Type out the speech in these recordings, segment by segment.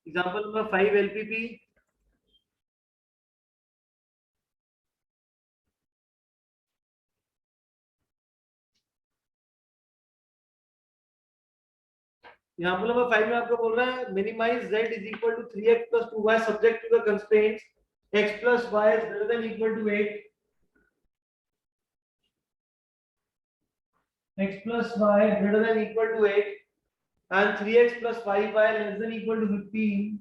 Example number 5 LPP. Example number 5 में आपको बोल रहा है minimise z is equal to 3x plus 2y subject to the constraints x plus y is greater than equal to 8, x plus y greater than equal to 8 and 3x plus 5y less than equal to 15,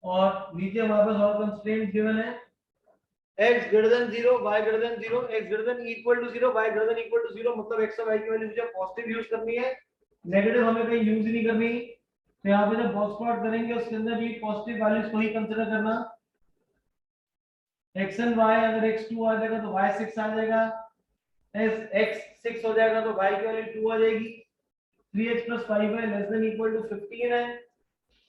और नीचे हमारे पास और constraint given है x greater than 0 y greater than 0 x greater than equal to 0 y greater than equal to 0, मतलब x और y की value मुझे positive use करनी है, नेगेटिव हमें कहीं यूज ही नहीं करनी। तो यहाँ पे जब बॉक्स प्लॉट करेंगे उसके अंदर भी पॉजिटिव वैल्यूज को ही कंसीडर करना। x एंड y अगर x2 आ जाएगा तो y6 आ जाएगा, x6 हो जाएगा तो y की वैल्यू 2 आ जाएगी, 3x plus 5y less than equal to 15 है,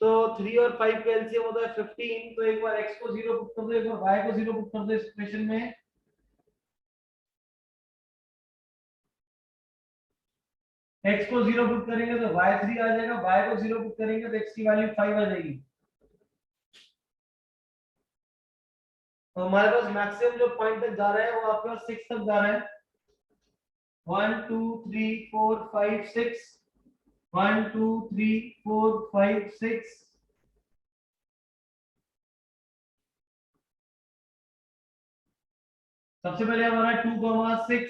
तो 3 और 5 का एलसीएम होता है 15, तो एक बार x को 0 पुट कर दो, एक बार y को 0 पुट कर दो इस इक्वेशन में, x को 0 पुट करेंगे तो y3 आ जाएगा, y को 0 पुट करेंगे तो x की वैल्यू 5 आ जाएगी। तो हमारे पास मैक्सिमम जो पॉइंट तक जा रहा है वो आपके पास 6 तक जा रहा है, 1 2 3 4 5 6, 1 2 3 4 5 6, सबसे पहले हमारा 2,6,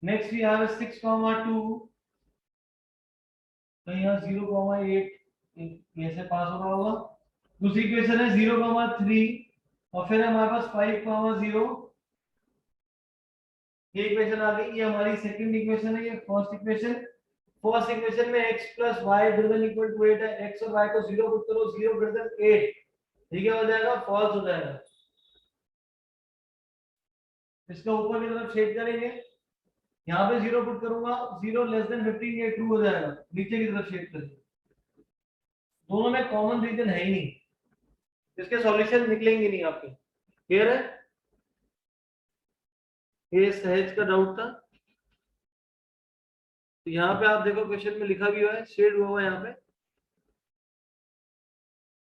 नेक्स्ट वी हैव 6,2, तो यहाँ 0,8 ये से पास हो रहा होगा। दूसरी इक्वेशन है 0,3 और फिर हमारे पास 5,0, ये इक्वेशन आ गई, ये हमारी सेकंड इक्वेशन है, ये फर्स्ट इक्वेशन। फर्स्ट इक्वेशन में x plus y greater than equal to 8 है, x और y को 0 पुट करो, 0 greater than 8, ठीक है, हो जाएगा फॉल्स हो जाएगा। इसका ऊपर की तरफ शेड करेंगे, यहाँ पे 0 पुट करूंगा, 0 लेस देन 15 ये ट्रू हो जाएगा, नीचे की तरफ शेड करेंगे, दोनों में कॉमन रीजन है ही नहीं, इसके सॉल्यूशन निकलेंगे नहीं आपके। क्लियर है? ये सहज का डाउट था। तो यहाँ पे आप देखो क्वेश्चन में लिखा भी हुआ है, शेड हुआ है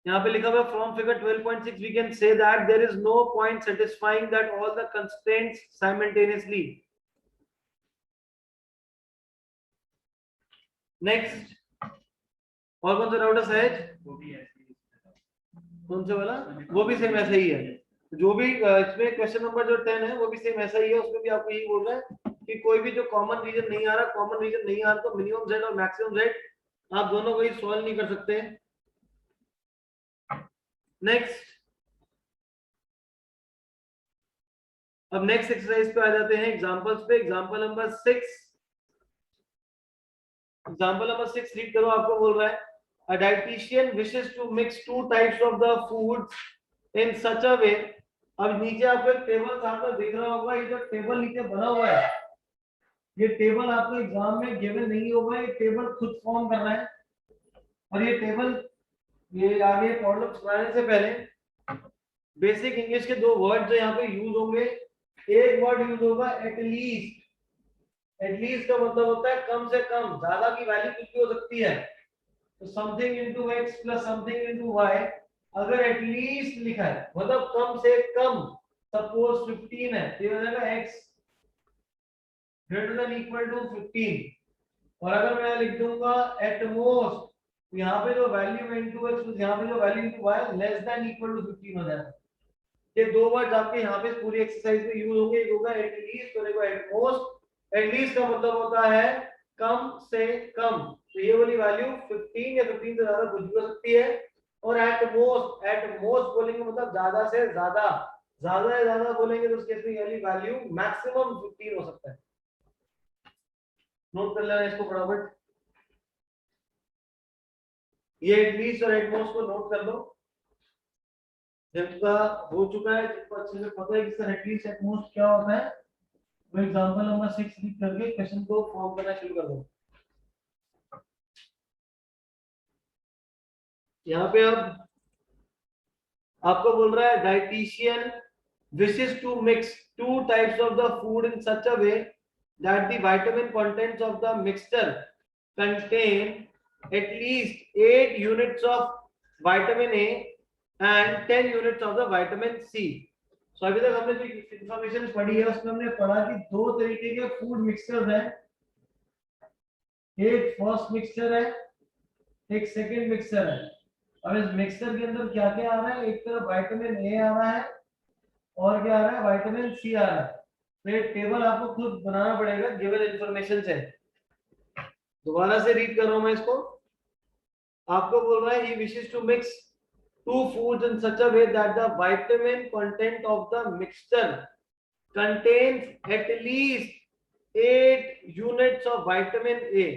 यहाँ पे लिखा हुआ है from figure 12.6 we can say that there is no point satisfying that all the constraints simultaneously. Next, और कौन सा डाउट है सहज? कौन सा वाला? वो भी सेम ऐसा ही है, जो भी इसमें क्वेश्चन नंबर जो 10 है वो भी सेम ऐसा ही है, उसमें भी आपको यही बोल रहा है कि कोई भी जो कॉमन रीजन नहीं आ रहा, कॉमन रीजन नहीं आ रहा तो मिनिमम जेड और मैक्सिमम जेड आप दोनों को ही सॉल्व नहीं कर सकते। नेक्स्ट, अब नेक्स्ट एक्सरसाइज पे आ जाते हैं, एग्जांपल्स पे। Example number 6, example number 6 read करो, आपको बोल रहा है a dietitian wishes to mix two types of the foods in such a way। अब नीचे आपको एक टेबल साथ में दिख रहा होगा, ये जो टेबल नीचे बना हुआ है, ये टेबल आपको एग्जाम में गिवन नहीं होगा, ये टेबल खुद फॉर्म करना है। और ये टेबल, ये आगे प्रॉब्लम सुनाने से पहले बेसिक इंग्लिश के दो वर्ड जो यहाँ पे यूज होंगे, एक वर्ड यूज होगा एटलीस्ट। एटलीस्ट का मतलब होता है कम से कम, ज्यादा की वैल्यू कुछ भी हो सकती है, तो something into x plus something into y, अगर एटलीस्ट लिखा है मतलब कम से कम, सपोज 15 है तो ये हो जाएगा x greater than equal to 15, और अगर मैं लिख दूंगा एट मोस्ट, तो यहाँ पे जो वैल्यू इनटू x, यहाँ पे जो value into y less than equal to 15 हो जाएगा। ये दो वर्ड्स आपके यहाँ पे पूरी एक्सरसाइज में यूज होंगे, एक होगा एटलीस्ट और एक होगा एट मोस्ट। एटलीस्ट का मतलब होता है कम से कम, तो ये वाली वैल्यू 15 या 15 से ज्यादा कुछ भी हो सकती है, और एट मोस्ट बोलेंगे मतलब ज्यादा से ज्यादा, ज्यादा से ज्यादा बोलेंगे तो उस केस में ये वाली वैल्यू मैक्सिमम 15 हो सकता है। नोट कर लेना इसको फटाफट, ये एटलीस्ट और एट मोस्ट को नोट कर लो, जिनका हो चुका है, जिनको अच्छे से पता है कि सर एटलीस्ट एट मोस्ट क्या होता है, वो एग्जांपल नंबर 6 लिख करके क्वेश्चन को फॉर्म करना शुरू कर दो। यहाँ पे अब आपको बोल रहा है dietitian wishes to mix two types of the food in such a way that the vitamin contents of the mixture contain at least 8 units of vitamin A and 10 units of the vitamin C. So अभी तक हमने जो information पढ़ी है उसमें हमने पढ़ा कि दो तरीके के फूड मिक्सचर्स हैं, एक फर्स्ट मिक्सचर है, एक सेकंड मिक्सचर है। अब इस मिक्सचर के अंदर क्या क्या आ रहा है, एक तरफ विटामिन ए आ रहा है और क्या आ रहा है, विटामिन सी आ रहा है। तो ये टेबल आपको खुद बनाना पड़ेगा गिवन इंफॉर्मेशन से। दोबारा से रीड कर रहा हूं मैं इसको। आपको बोल रहा है he wishes to mix two foods in such a way that the vitamin content of the mixture contains at least 8 units of vitamin A।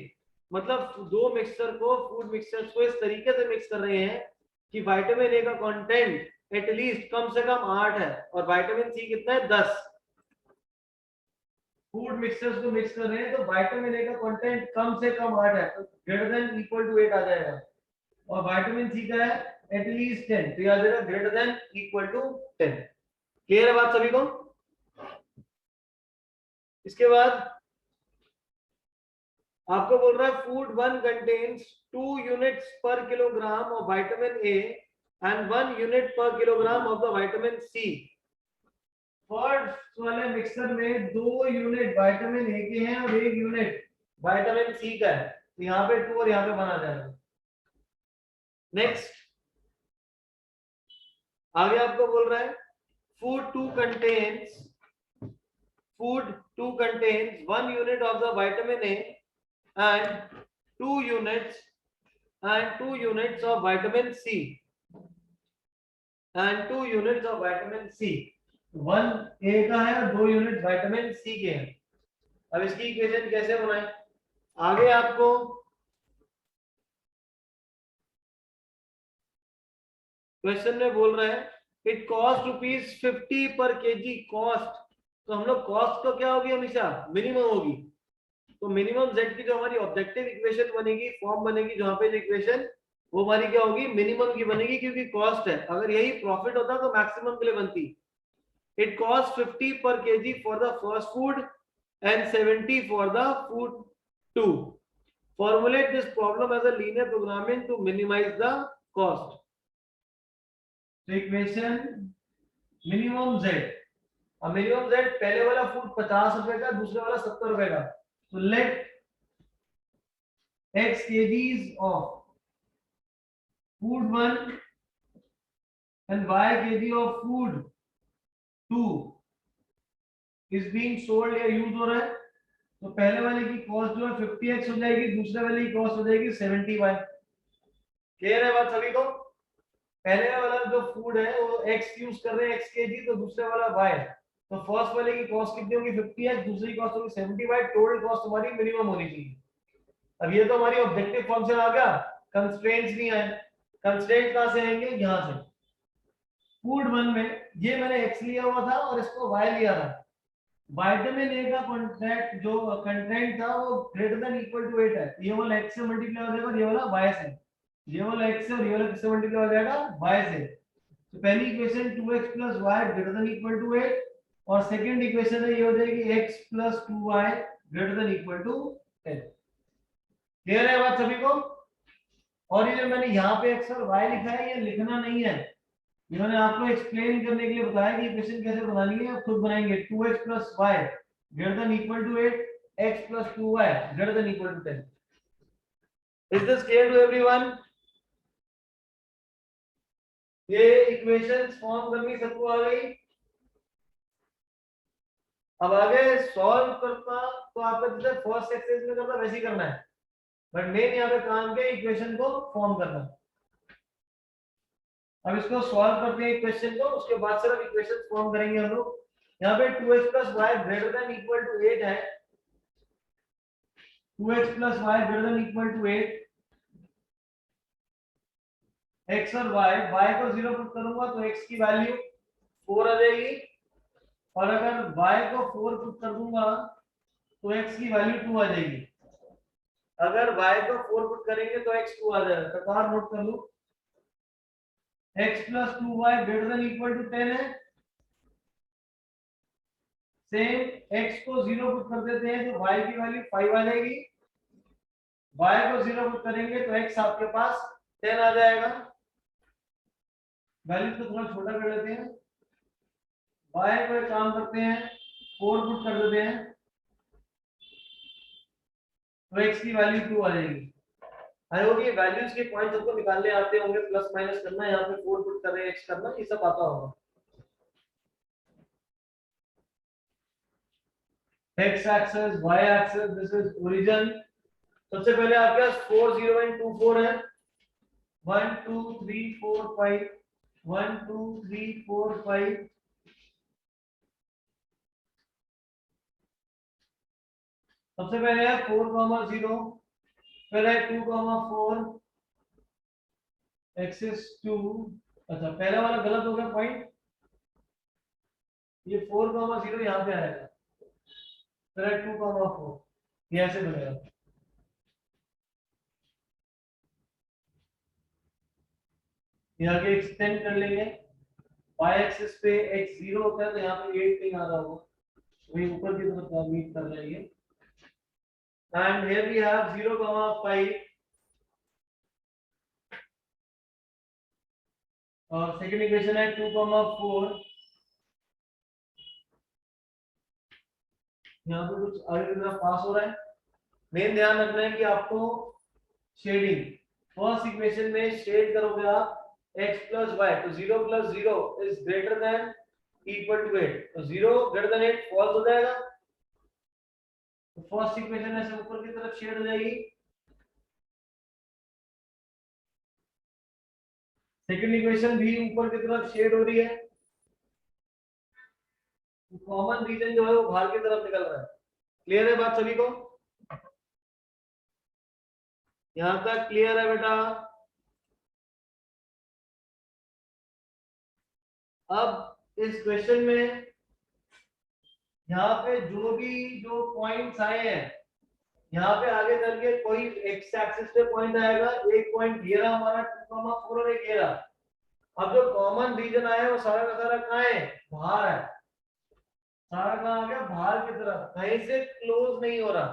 मतलब दो मिक्सचर को, फूड मिक्सचर्स को इस तरीके से मिक्स कर रहे हैं कि विटामिन ए का कंटेंट एटलीस्ट कम से कम 8 है और विटामिन सी कितना है, 10। फूड मिक्सचर्स को मिक्स कर रहे हैं तो विटामिन ए का कंटेंट कम से कम 8 है, तो ग्रेटर देन इक्वल टू 8 आ जाएगा। और विटामिन सी का है एटलीस्ट 10, तो याद रखना greater than equal to 10। Clear है बात सभी को? इसके बाद आपको बोल रहा है food one contains 2 units per kilogram of vitamin A and 1 unit per kilogram of the vitamin C. First वाले मिक्सर में 2 यूनिट विटामिन ए के हैं और 1 यूनिट विटामिन सी का है, तो यहाँ पे 2 और यहाँ पे बना जाएगा। नेक्स्ट आगे आपको बोल रहा है food to contains 1 unit of the vitamin A and 2 units of vitamin C and 2 units of vitamin C। 1 A का है और 2 यूनिट विटामिन C के हैं। अब इसकी इक्वेशन कैसे बनाएं? आगे आपको क्वेश्चन में बोल रहा है इट कॉस्ट ₹50 पर केजी कॉस्ट। तो हम लोग कॉस्ट को क्या होगी, हमेशा मिनिमम होगी। तो मिनिमम जेड की जो हमारी ऑब्जेक्टिव इक्वेशन बनेगी, फॉर्म बनेगी जहां पे इक्वेशन, वो हमारी क्या होगी, मिनिमम की बनेगी, क्योंकि कॉस्ट है। अगर यही प्रॉफिट होता तो मैक्सिमम के लिए बनती। इट कॉस्ट 50 पर KG for the first food and 70 for the food 2। Formulate this problem as a linear programming to minimize the cost. तो इक्वेशन मिनिमम जेड, अब मिनिमम जेड पहले वाला फूड 50 रुपए का, दूसरे वाला 70 रुपए का। So let x kgs of food 1 and y kg of food 2 is being sold या यूज हो रहा है। तो पहले वाले की कॉस्ट जो है 50x हो जाएगी, दूसरे वाले की कॉस्ट हो जाएगी 70y। क्लियर है बात सभी को? पहले वाला जो फूड है वो x यूज कर रहे हैं x kg, तो दूसरे वाला y। तो फर्स्ट वाले की कॉस्ट कितनी होगी 50x, दूसरी कॉस्ट होगी 70y। टोटल कॉस्ट हमारी मिनिमम होनी चाहिए। अब ये तो हमारी ऑब्जेक्टिव फंक्शन आ गया, कंस्ट्रेंट्स नहीं आए। कंस्ट्रेंट कहां से आएंगे, यहां से। फूड 1 में ये मैंने x लिया हुआ था और इसको y लिया था। विटामिन ए का कंटेंट जो कंटेंट था वो ग्रेटर देन इक्वल टू 8 है। ये वाला x से मल्टीप्लाई हो जाएगा और ये वाला y से। ये वाला x से और ये वाला किससे मल्टीप्लाई हो जाएगा, y से। तो पहली equation 2x + y greater than equal to 8 और सेकंड इक्वेशन है ये हो जाएगी x + 2y greater than equal to 10। Clear है बात सभी को? और ये जो मैंने यहाँ पे x और y लिखा है ये लिखना नहीं है, इन्होंने आपको एक्सप्लेन करने के लिए बताया कि इक्वेशन कैसे बनानी है। आप खुद बनाएंगे। 2x + y greater than equal to 8, x + 2y greater than equal to 10। Is this clear to everyone? ये इक्वेशंस फॉर्म करनी सबको आ गई। अब आगे सॉल्व करना तो आपका जैसे फर्स्ट एक्सरसाइज में करना वैसे ही करना है, बट मेन यहाँ पे काम के इक्वेशन को फॉर्म करना। अब इसको सॉल्व करते हैं इक्वेशन को, उसके बाद सिर्फ इक्वेशन फॉर्म करेंगे हम लोग। यहाँ पे 2x + y greater than equal to 8 है। 2x + y greater than equal to 8, x और y को 0 पुट करूंगा तो x की वैल्यू 4 आ जाएगी, और अगर y को 4 पुट कर दूंगा तो x की वैल्यू 2 आ जाएगी। अगर y को 4 पुट करेंगे तो x 2 आ जाएगा। प्रकार नोट कर लो, x + 2y greater than equal to 10 है। सेम x को 0 पुट कर देते हैं तो y की वैल्यू 5 आ जाएगी। y को 0 पुट करेंगे तो x आपके पास 10 आ जाएगा। वैल्यू को थोड़ा छोटा कर लेते हैं। y को एक काम करते हैं 4 पुट कर देते हैं तो x की वैल्यू 2 आ जाएगी। आई होप ये वैल्यूज के पॉइंट सबको निकालने आते होंगे, प्लस माइनस करना, यहाँ पे 4 पुट कर रहे हैं, x करना, ये सब आता होगा। x axis, y axis, this is origin. सबसे पहले आपके पास 4 0 एंड 2 4 है। 1 2 3 4 5 1 2 3 4 5। सबसे पहले है 4,0, फिर है 2,4 एक्सिस 2। अच्छा पहला वाला गलत हो गया पॉइंट, ये 4,0 यहाँ पे आएगा, फिर है 2,4, ये ऐसे बनेगा। ये आगे एक्सटेंड कर लेंगे। y एक्सिस पे x 0 होता है तो यहाँ पे 8 कहीं आ रहा होगा, वही ऊपर की तरफ मीट कर रहा है ये। एंड हियर वी हैव 0,5 और सेकंड इक्वेशन है 2,4। यहाँ पे कुछ आगे की तरफ पास हो रहा है। मेन ध्यान रखना है कि आपको शेडिंग, फर्स्ट इक्वेशन में शेड करोगे आप x प्लस वाई, तो 0 plus 0 is greater than equal to 8, तो 0 ग्रेटर देन 8 फॉल्स हो जाएगा। तो फर्स्ट इक्वेशन ऐसे ऊपर की तरफ शेड हो जाएगी। सेकंड इक्वेशन भी ऊपर की तरफ शेड हो रही है, तो कॉमन रीजन जो है वो बाहर की तरफ निकल रहा है। क्लियर है बात सभी को? यहां तक क्लियर है बेटा? अब इस क्वेश्चन में यहाँ पे जो पॉइंट्स आए हैं, यहाँ पे आगे चल के कोई एक्स एक्सिस पे पॉइंट आएगा, एक पॉइंट ये रहा हमारा 2,4 और एक ये रहा। अब जो कॉमन रीजन आया है वो सारा का सारा कहाँ है? बाहर है। सारा कहाँ आ गया? बाहर की तरफ, कहीं से क्लोज नहीं हो रहा।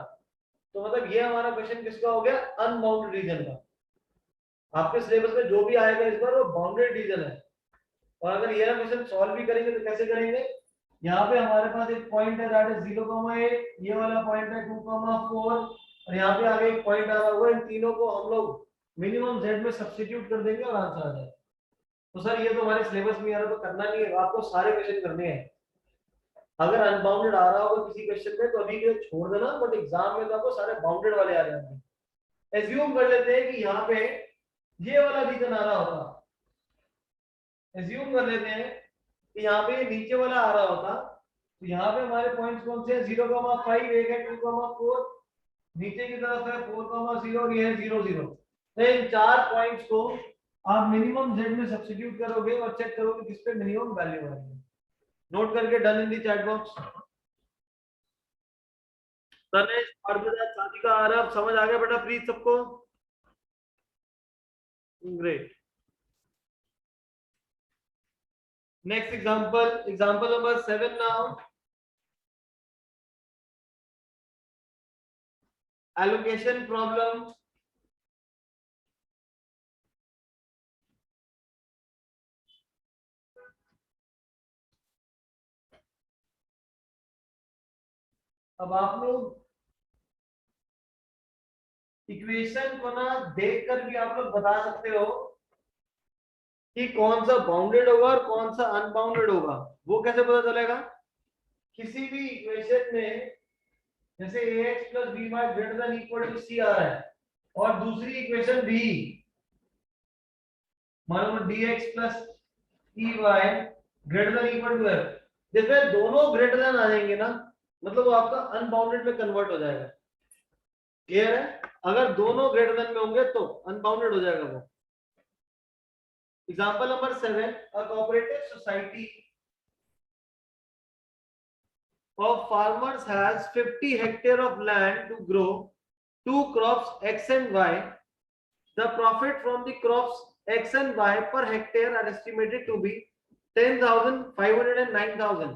तो मतलब ये हमारा क्वेश्चन किसका हो गया? अनबाउंडेड रीजन का। आपके सिलेबस में जो भी आएगा इस बार वो बाउंडेड रीजन है। और अगर ये क्वेश्चन सॉल्व भी करेंगे तो कैसे करेंगे? यहाँ पे हमारे पास एक पॉइंट है दैट इज 0,8, ये वाला पॉइंट है 2,4 और यहाँ पे आगे एक पॉइंट आ रहा होगा। इन तीनों को हम लोग मिनिमम z में सब्स्टिट्यूट कर देंगे और आंसर आ जाएगा। तो सर ये तो हमारे सिलेबस में आ रहा, तो करना नहीं है, आपको सारे क्वेश्चन करने हैं। अगर अनबाउंडेड आ रहा होगा किसी क्वेश्चन में तो अभी के लिए छोड़ देना, बट एग्जाम में तो आपको सारे बाउंडेड वाले आ जाएंगे। एज्यूम कर लेते हैं कि यहाँ पे ये वाला रीजन आ रहा होगा, एज्यूम कर लेते हैं कि यहाँ पे नीचे वाला आ रहा होता, तो यहाँ पे हमारे पॉइंट्स कौन से हैं? 0,5, एक है 2,4, नीचे की तरफ है 4,0 और ये है 0,0। तो इन चार पॉइंट्स को आप मिनिमम z में सब्स्टिट्यूट करोगे और चेक करोगे किस पे मिनिमम वैल्यू आ रही है। नोट करके done in the chat box. Tanesh Arpita Sadhika Aarav समझ आ गया बेटा प्लीज सबको? Great. Next example number 7 now. Allocation problem. अब आप लोग इक्वेशन को ना देखकर भी आप लोग बता सकते हो कि कौन सा बाउंडेड होगा और कौन सा अनबाउंडेड होगा। वो कैसे पता चलेगा? किसी भी इक्वेशन में जैसे ax plus by greater than equal to c आ रहा है और दूसरी इक्वेशन भी मान लो dx plus ey greater than equal to f, जिसमें दोनों ग्रेटर देन आ जाएंगे ना, मतलब वो आपका अनबाउंडेड में कन्वर्ट हो जाएगा। क्लियर है? अगर दोनों ग्रेटर देन में होंगे तो अनबाउंडेड हो जाएगा वो। Example number 7, a cooperative society of farmers has 50 hectare of land to grow two crops x and y. The profit from the crops x and y per hectare are estimated to be 10,000, 500 and 9,000.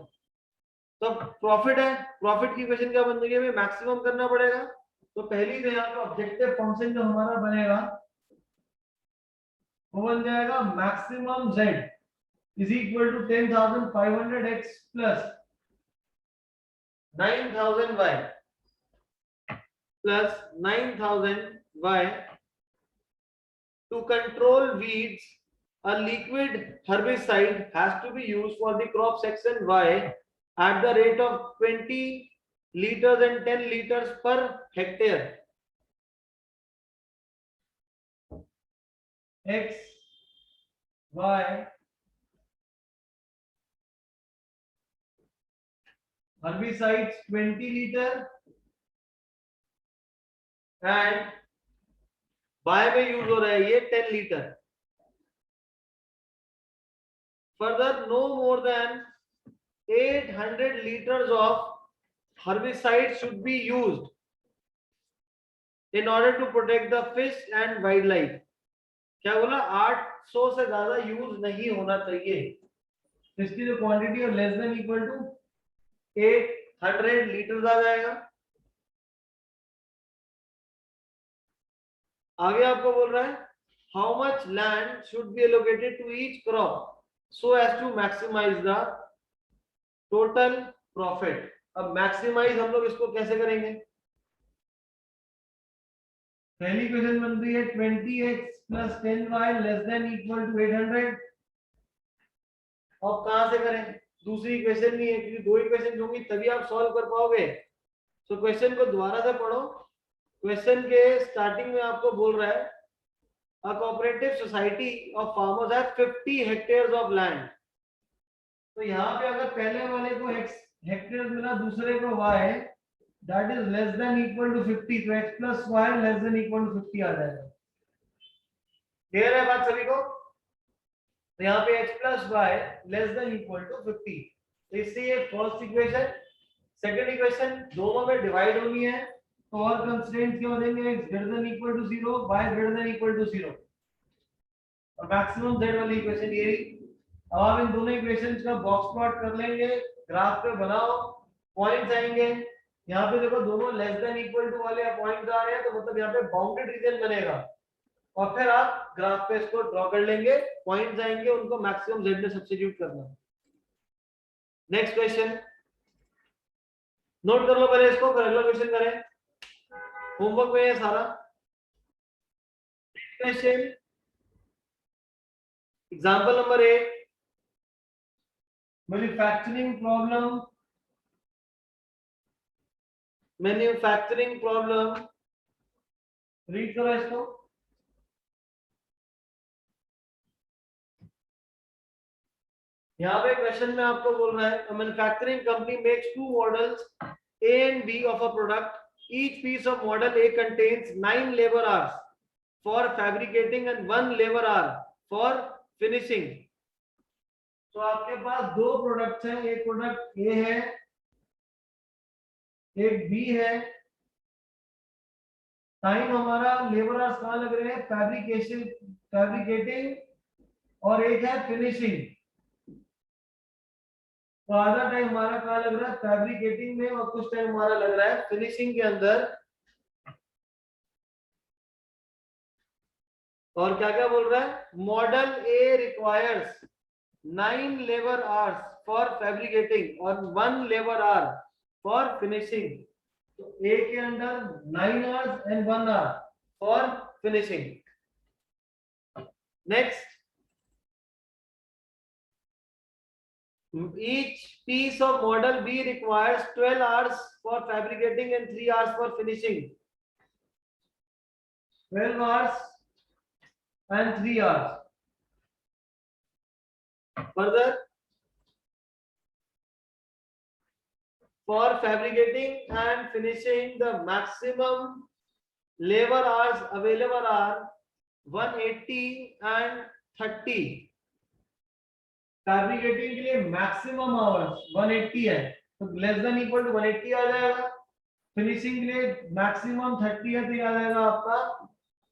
तो profit है, profit की equation क्या बन जाएगी? हमें maximum करना पड़ेगा। तो पहली जो यहाँ पे ऑब्जेक्टिव फंक्शन जो हमारा बनेगा वो बन जाएगा maximum z is equal to 10,500x plus 9,000y plus 9,000y to control weeds. A liquid herbicide has to be used for the crop section y at the rate of 20 liters and 10 liters per hectare. X, Y, herbicides 20 liter and Y में use हो रहा है ये 10 litre. Further, no more than 800 liters of herbicide should be used in order to protect the fish and wildlife. क्या बोला 800 से ज्यादा use नहीं होना चाहिए. इसकी जो क्वांटिटी है less than equal to 800 litre आ जाएगा. आगे आपको बोल रहा है how much land should be allocated to each crop so as to maximise the total profit. अब मैक्सिमाइज हम लोग इसको कैसे करेंगे. पहली क्वेश्चन बन रही है 20x plus 10y less than equal to 800. अब कहां से करें. दूसरी क्वेश्चन नहीं है क्योंकि दो ही क्वेश्चन होंगी तभी आप सॉल्व कर पाओगे. तो क्वेश्चन को दोबारा से पढ़ो. क्वेश्चन के स्टार्टिंग में आपको बोल रहा है a cooperative society of farmers have 50 hectares of land. तो यहाँ पे अगर पहले वाले को x हेक्टेयर मिला दूसरे को y that is less than equal to 50 तो x plus y less than equal to 50 आ जाएगा. क्लियर है बात सभी को. तो यहाँ पे x plus y less than equal to 50. तो इससे ये फर्स्ट इक्वेशन. सेकंड इक्वेशन दोनों में डिवाइड होनी है तो और कंस्ट्रेंट्स क्या हो जाएंगे x greater than equal to 0 y greater than equal to 0 और मैक्सिमम z वाली इक्वेशन ये रही. अब आप इन दोनों इक्वेशंस का बॉक्स प्लॉट कर लेंगे. ग्राफ पे बनाओ पॉइंट्स आएंगे. यहाँ पे देखो दोनों लेस देन इक्वल टू वाले पॉइंट्स आ रहे हैं तो मतलब यहाँ पे बाउंडेड रीजन बनेगा और फिर आप ग्राफ पे इसको ड्रॉ कर लेंगे. पॉइंट्स आएंगे उनको मैक्सिमम z में सब्स्टिट्यूट करना. नेक्स्ट क्वेश्चन नोट कर लो पहले इसको फिर अगला क्वेश्चन करें. होमवर्क में है सारा. Question example number 8 manufacturing problem. Read करो इसको. यहाँ पे क्वेश्चन में आपको बोल रहा है manufacturing company makes two models A and B of a product. Each piece of model A contains 9 labor hours for fabricating and 1 labor hour for finishing. तो आपके पास दो प्रोडक्ट्स हैं. एक प्रोडक्ट A है एक B है. टाइम हमारा labour hours कहाँ लग रहे हैं फैब्रिकेटिंग और एक है फिनिशिंग. तो आधा टाइम हमारा कहाँ लग रहा है फैब्रिकेटिंग में और कुछ टाइम हमारा लग रहा है फिनिशिंग के अंदर. और क्या क्या बोल रहा है model A requires 9 labour hours for fabricating और 1 लेबर आवर फॉर फिनिशिंग. तो ए के अंदर 9 hours and 1 hour for finishing. Next each piece of model B requires 12 hours for fabricating and 3 hours for finishing. 12 hours and 3 hours. Further, for fabricating and finishing the maximum labor hours available are 180 and 30. Fabricating के लिए maximum hours 180 है तो less than equal to 180 आ जाएगा. Finishing के लिए maximum 30 है तो आ जाएगा आपका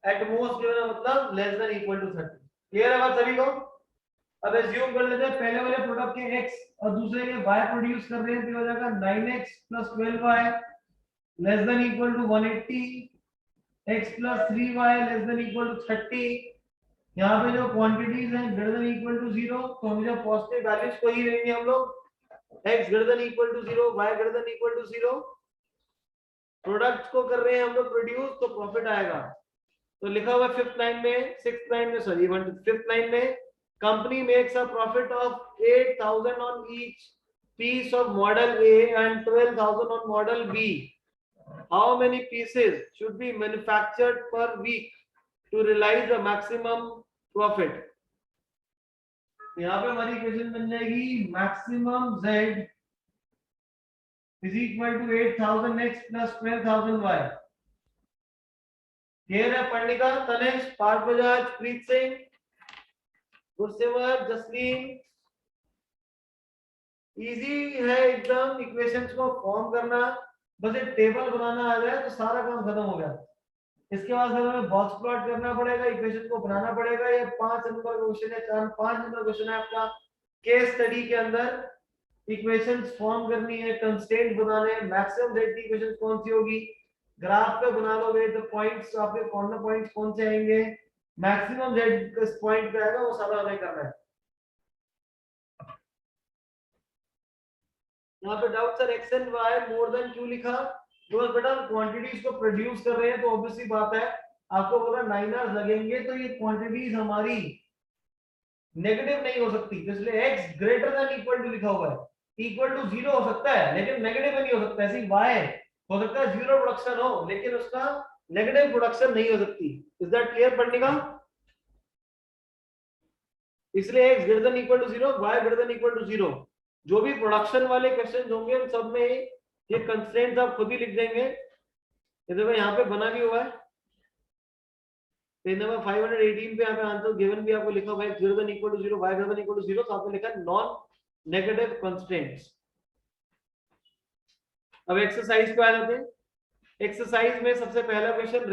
एट मोस्ट गिवन मतलब less than equal to 30. Clear है बात सभी को. अब एज्यूम कर लेते हैं पहले वाले प्रोडक्ट के x और दूसरे के y प्रोड्यूस कर रहे हैं तो हो जाएगा 9x + 12y less than equal to 180, x plus 3y less than equal to 30। यहाँ पे जो क्वांटिटीज हैं ग्रेटर देन इक्वल टू 0, तो हमें जो पॉजिटिव वैल्यूज को ही लेंगे हम लोग, x greater than equal to 0, y greater than equal to 0। Products को कर रहे हैं हम लोग प्रोड्यूस, तो प्रॉफिट आएगा। तो लिखा हुआ फिफ्थ लाइन में, सिक्स्थ लाइन में, सॉरी फिफ्थ लाइन में, company makes a profit of 8,000 on each piece of model A and 12,000 on model B. How many pieces should be manufactured per week to realize the maximum profit. यहाँ पे हमारी equation बन जाएगी maximum z is equal to 8,000 x plus 12,000 y। क्लियर है? पढ़ने का Tanesh, Parth Bajaj, Preet Singh, गुरसेवर, Jasleen. Easy है एकदम इक्वेशंस को फॉर्म करना, बस एक टेबल बनाना आ जाए तो सारा काम खत्म हो गया। इसके बाद फिर हमें बॉक्स प्लॉट करना पड़ेगा, इक्वेशन को बनाना पड़ेगा। ये 5 नंबर क्वेश्चन है, 5 नंबर क्वेश्चन है आपका केस स्टडी के अंदर। इक्वेशंस फॉर्म करनी है, कंस्ट्रेंट बनाने हैं, मैक्सिमम रेट की इक्वेशन कौन सी होगी, ग्राफ पे बना लोगे तो पॉइंट्स आपके कॉर्नर पॉइंट्स कौन से आएंगे, मैक्सिमम रेट किस पॉइंट पे आएगा, वो सारा हमें करना है। यहाँ पे doubt sir x and y more than क्यों लिखा, तो बेटा क्वांटिटीज को प्रोड्यूस कर रहे हैं तो ऑब्वियसली बात है आपको बोला 9 आवर्स लगेंगे, तो ये क्वांटिटीज हमारी नेगेटिव नहीं हो सकती, इसलिए x greater than equal to लिखा हुआ है। इक्वल टू 0 हो सकता है लेकिन नेगेटिव नहीं हो सकता, ऐसे y हो सकता है 0 प्रोडक्शन हो लेकिन उसका नेगेटिव प्रोडक्शन नहीं हो सकती। इज दैट क्लियर पढ़ने का? इसलिए x greater than equal to 0, y greater than equal to 0। जो भी प्रोडक्शन वाले क्वेश्चंस होंगे उन सब में ये कंस्ट्रेंट्स आप खुद ही लिख देंगे। ये देखो यहाँ पे बना भी हुआ है, पेज नंबर 518 पे यहाँ पे आंसर गिवन भी आपको लिखा हुआ है, greater than equal to 0, y greater than equal to 0, तो आपने लिखा है नॉन नेगेटिव कंस्ट्रेंट्स। अब एक्सरसाइज पे आ जाते हैं। एक्सरसाइज में सबसे पहला question,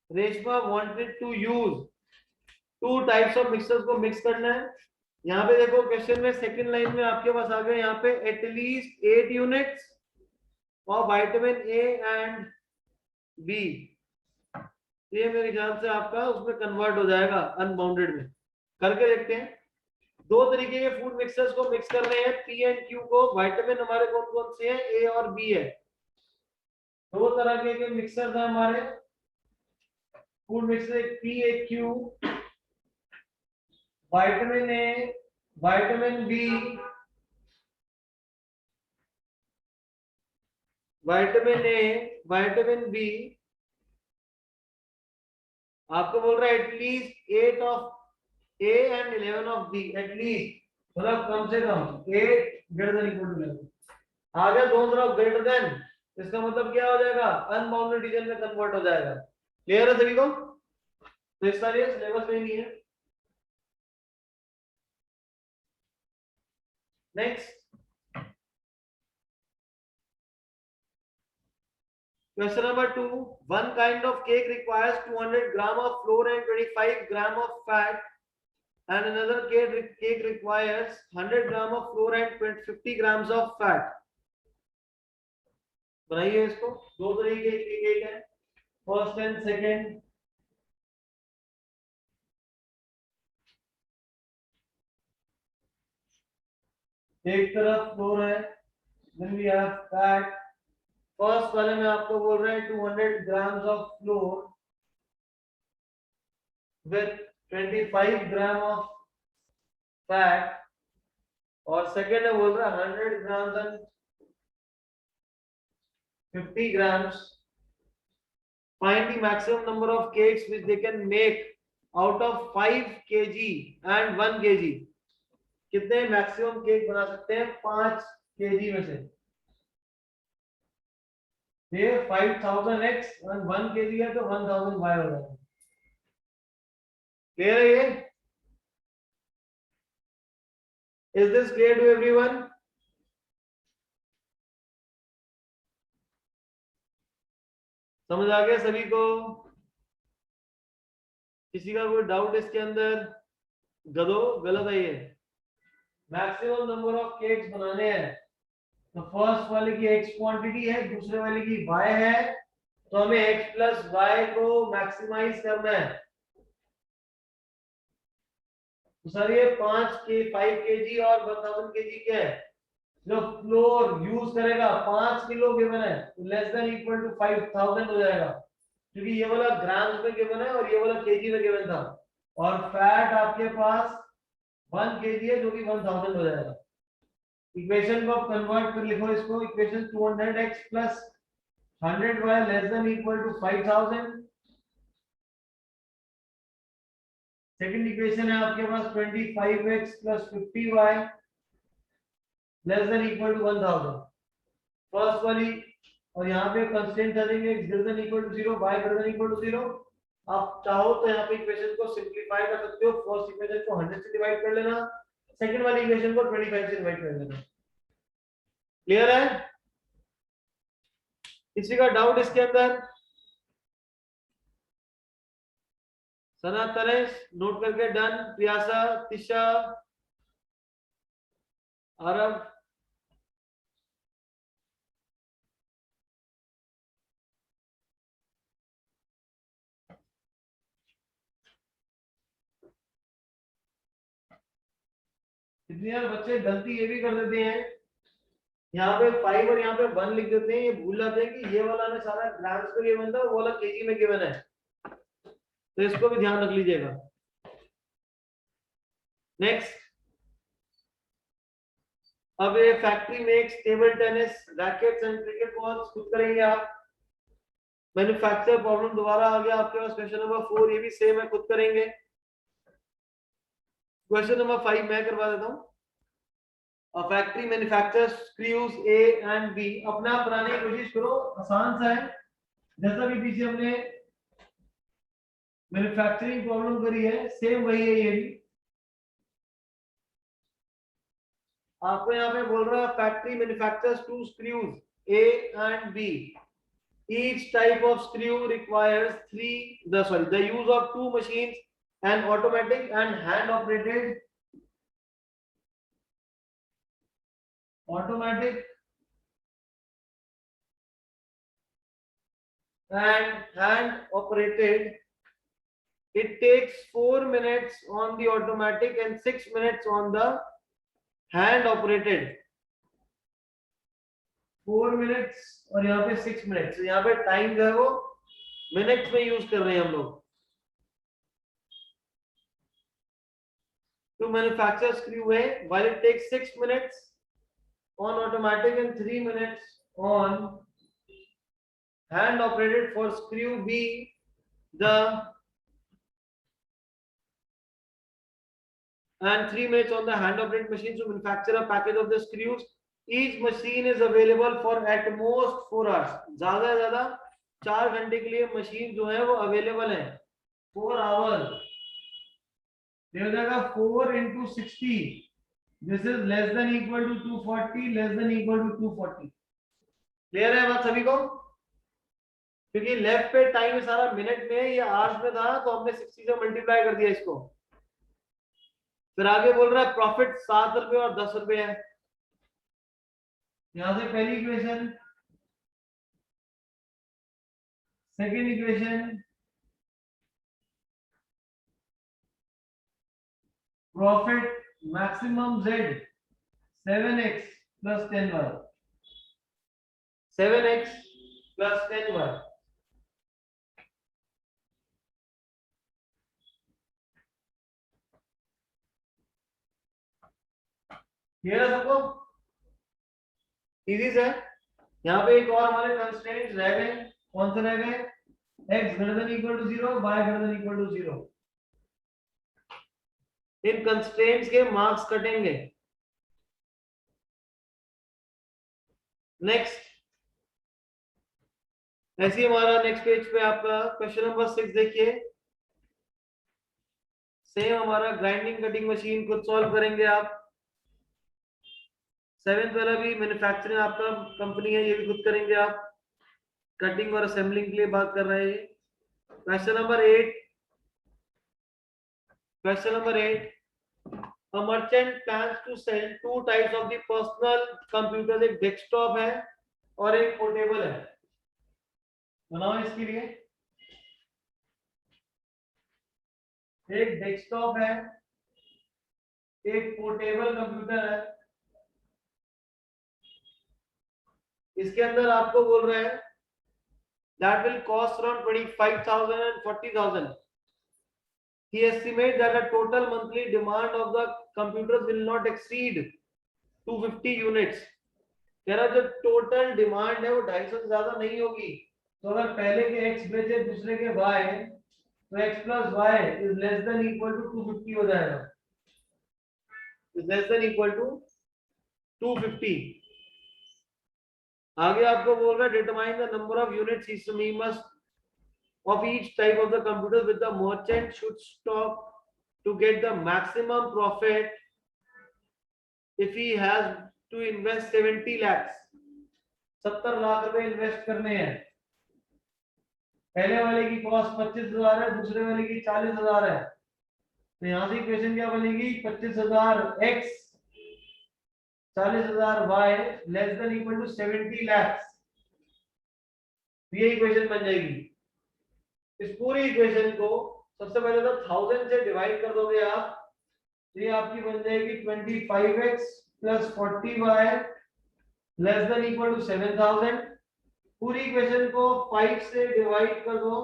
Reshma wanted to use 2 types of mixtures को मिक्स करना है। यहाँ पे देखो क्वेश्चन में सेकंड लाइन में आपके पास आ गए यहाँ पे at least 8 units of vitamin A and B. ये मेरे ख्याल से आपका उसमें कन्वर्ट हो जाएगा अनबाउंडेड में। करके देखते हैं। 2 तरीके के फूड मिक्सचर्स को मिक्स कर रहे हैं, पी एंड क्यू को। विटामिन हमारे कौन कौन से हैं, ए और बी है। 2 तरह के मिक्सचर्स हैं हमारे फूड मिक्सचर, एक पी एक Q. Vitamin A, vitamin B, vitamin A, vitamin B. आपको बोल रहा है at least 8 of A and 11 of B. At least मतलब कम से कम 8 ग्रेटर देन इक्वल टू 11 आ गया, दोनों तरफ ग्रेटर देन, इसका मतलब क्या हो जाएगा, अनबाउंडेड रीजन में कन्वर्ट हो जाएगा। क्लियर है सभी को? तो इस तरह सिलेबस में नहीं है। Next question number 2, one kind of cake requires 200 gram of flour and 25 gram of fat, and another cake requires 100 gram of flour and 50 grams of fat। बनाइए इसको। 2 तरीके की केक है, फर्स्ट एंड सेकंड। एक तरफ फ्लोर है, then we have fat. First वाले में आपको बोल रहे हैं 200 grams of flour with 25 gram of fat, और सेकंड में बोल रहा है 100 grams and 50 grams। Find the maximum number of cakes which they can make out of 5 kg and 1 kg। कितने मैक्सिमम केक बना सकते हैं 5 kg में से? ये 5000x और 1 kg है तो 1000y हो जाएगा। क्लियर है ये? Is this clear to everyone? समझ आ गया सभी को? किसी का कोई डाउट इसके अंदर? गलत है ये। मैक्सिमम नंबर ऑफ केक्स बनाने हैं तो फर्स्ट वाले की x क्वांटिटी है, दूसरे वाले की y है, तो हमें x प्लस y को मैक्सिमाइज करना है। तो सर ये 5 kg और 1000 kg क्या है, जो फ्लोर यूज करेगा 5 किलो गिवन है, तो लेस देन इक्वल टू 5000 हो जाएगा, क्योंकि ये वाला ग्राम्स में गिवन है और ये वाला केजी में गिवन था। और फैट आपके पास 1 kg है, जो कि 1000 हो जाएगा। इक्वेशन को आप कन्वर्ट कर लिखो इसको, equation 200x plus 100y less than equal to 5000। Second equation है आपके पास 25x plus 50y less than equal to 1000, first वाली। और यहाँ पे कंस्टेंट आ जाएंगे x greater than equal to 0, y greater than equal to 0। आप चाहो तो यहाँ पे इक्वेशन को सिंपलीफाई कर सकते हो, फर्स्ट इक्वेशन को 100 से डिवाइड कर लेना, सेकंड वाली इक्वेशन को 25 से डिवाइड कर लेना। क्लियर है? किसी का डाउट इसके अंदर? सना, तरेश नोट करके डन। प्रियासा, तिशा, आरव, कितने यार बच्चे गलती ये भी कर देते हैं, यहाँ पे 5 और यहाँ पे 1 लिख देते हैं, ये भूल जाते हैं कि ये वाला ना सारा ग्राम्स में गिवन था, वो वाला केजी में गिवन है, तो इसको भी ध्यान रख लीजिएगा। नेक्स्ट, अब ये factory makes table tennis rackets and cricket balls, खुद करेंगे आप। मैन्युफैक्चर प्रॉब्लम दोबारा आ गया आपके पास, क्वेश्चन नंबर 4, ये भी सेम है, खुद करेंगे। क्वेश्चन नंबर 5 मैं करवा देता हूँ। A factory manufactures screws A and B, अपने आप बनाने की कोशिश करो, आसान सा है, जैसा भी पीछे हमने मैन्युफैक्चरिंग प्रॉब्लम करी है सेम वही है ये भी। आपको यहाँ पे बोल रहा है factory manufactures 2 screws A and B, each type of screw requires the use of 2 machines, an automatic and hand operated It takes 4 minutes on the automatic and 6 minutes on the hand operated. 4 minutes और यहाँ पे 6 minutes, यहाँ पे time जो है वो minutes में use कर रहे हैं हम लोग। To manufacture screw A, while it takes 6 minutes on automatic and 3 minutes on hand operated for screw B, and 3 minutes on the hand operated machine to manufacture a package of the screws. Each machine is available for at most 4 hours. ज्यादा से ज्यादा 4 घंटे के लिए machine जो है वो available है, 4 आवर्स। हो जाएगा 4 into 60, this is less than equal to 240, less than equal to 240। Clear है बात सभी को? क्योंकि लेफ्ट पे टाइम सारा मिनट में, ये आवर्स में था, तो हमने 60 से मल्टीप्लाई कर दिया इसको। फिर आगे बोल रहा है प्रॉफिट 7 रुपए और 10 रुपए है। यहां से पहली equation, second equation, profit maximum z 7x plus 10y, 7x plus 10y। ये रहा सबको, इजी है। यहाँ पे एक और हमारे कंस्ट्रेंट्स रह गए, कौन से रह गए? x greater than equal to 0, y greater than equal to 0। इन कंस्ट्रेंट्स के मार्क्स कटेंगे। नेक्स्ट, ऐसे हमारा नेक्स्ट पेज पे आपका क्वेश्चन नंबर 6 देखिए, सेम हमारा ग्राइंडिंग कटिंग मशीन खुद सॉल्व करेंगे आप। 7th वाला भी मैन्युफैक्चरिंग आपका कंपनी है, ये भी खुद करेंगे आप। कटिंग और असेंबलिंग के लिए बात कर रहे हैं। Question number 8, A merchant plans to sell two types of the personal computers, एक डेस्कटॉप है और एक पोर्टेबल है। बनाओ इसके लिए, एक डेस्कटॉप है, एक पोर्टेबल कंप्यूटर है। इसके अंदर आपको बोल रहे हैं that will cost around 25,000 and 40,000. He estimates that the total monthly demand of the computers will not exceed 250 units. कह रहा जो टोटल डिमांड है वो 250 से ज्यादा नहीं होगी। तो अगर पहले के x बेचे दूसरे के y, तो x plus y is less than equal to 250 हो जाएगा, is less than equal to 250। आगे आपको बोल रहा है determine the number of units he must of each type of the computer with the merchant should stop to get the maximum profit if he has to invest 70 lakhs। 70 lakh रुपए invest करने हैं। पहले वाले की कॉस्ट 25,000 है, दूसरे वाले की 40,000 है। तो यहां से इक्वेशन क्या बनेगी? 25,000 x 40,000 y less than equal to 70 lakhs। ये इक्वेशन बन जाएगी। इस पूरी इक्वेशन को सबसे पहले तो 1000 से डिवाइड कर दोगे आप, तो ये आपकी बन जाएगी 25x plus 40y less than equal to 7000। पूरी इक्वेशन को 5 से डिवाइड कर दो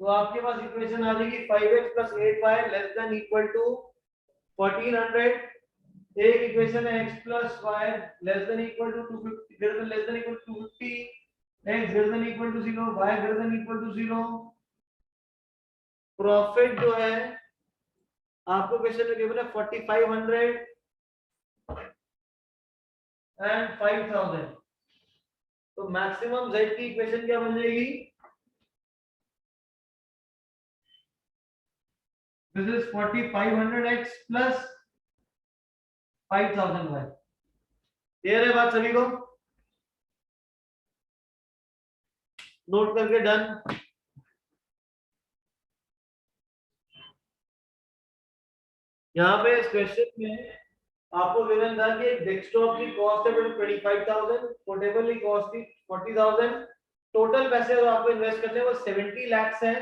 तो आपके पास इक्वेशन आ जाएगी 5x plus 8y less than equal to 1400। एक इक्वेशन है x plus y less than equal to 250 greater than less than equal to 250, x greater than equal to 0, y greater than equal to 0। Profit जो है आपको question में given है 4500 and 5000। तो maximum z की equation क्या बन जाएगी? This is 4500x plus 5000y। Clear है बात सभी को? नोट करके डन। यहाँ पे इस क्वेश्चन में आपको गिवन था कि डेस्कटॉप की कॉस्ट है 25,000, पोर्टेबल की कॉस्ट थी 40,000। टोटल पैसे जो आपको इन्वेस्ट करने हैं वो 70 lakhs है।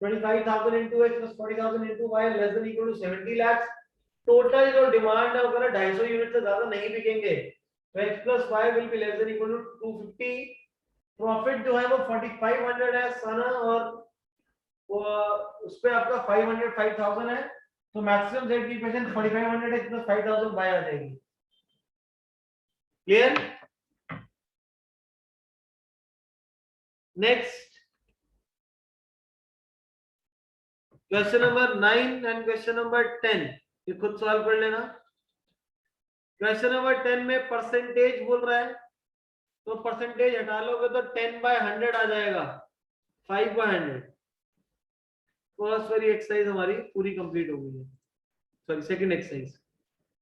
25,000 into x plus 40,000 into y less than equal to 70 lakhs। Total जो डिमांड है वो 250 यूनिट से ज्यादा नहीं बिकेंगे, तो x plus y will be less than equal to 250। Profit जो है वो 4500 है सना, और वो उस पे आपका 500 5000 है। तो मैक्सिमम z की इक्वेशन 4500 x plus 5000 y आ जाएगी। Clear? Next question number 9 and question number 10, ये खुद सॉल्व कर लेना। क्वेश्चन नंबर 10 में परसेंटेज बोल रहा है, तो परसेंटेज हटा लोगे तो 10/100 आ जाएगा, 5/100। फर्स्ट वाली एक्सरसाइज हमारी पूरी कंप्लीट हो गई है, सॉरी सेकंड एक्सरसाइज।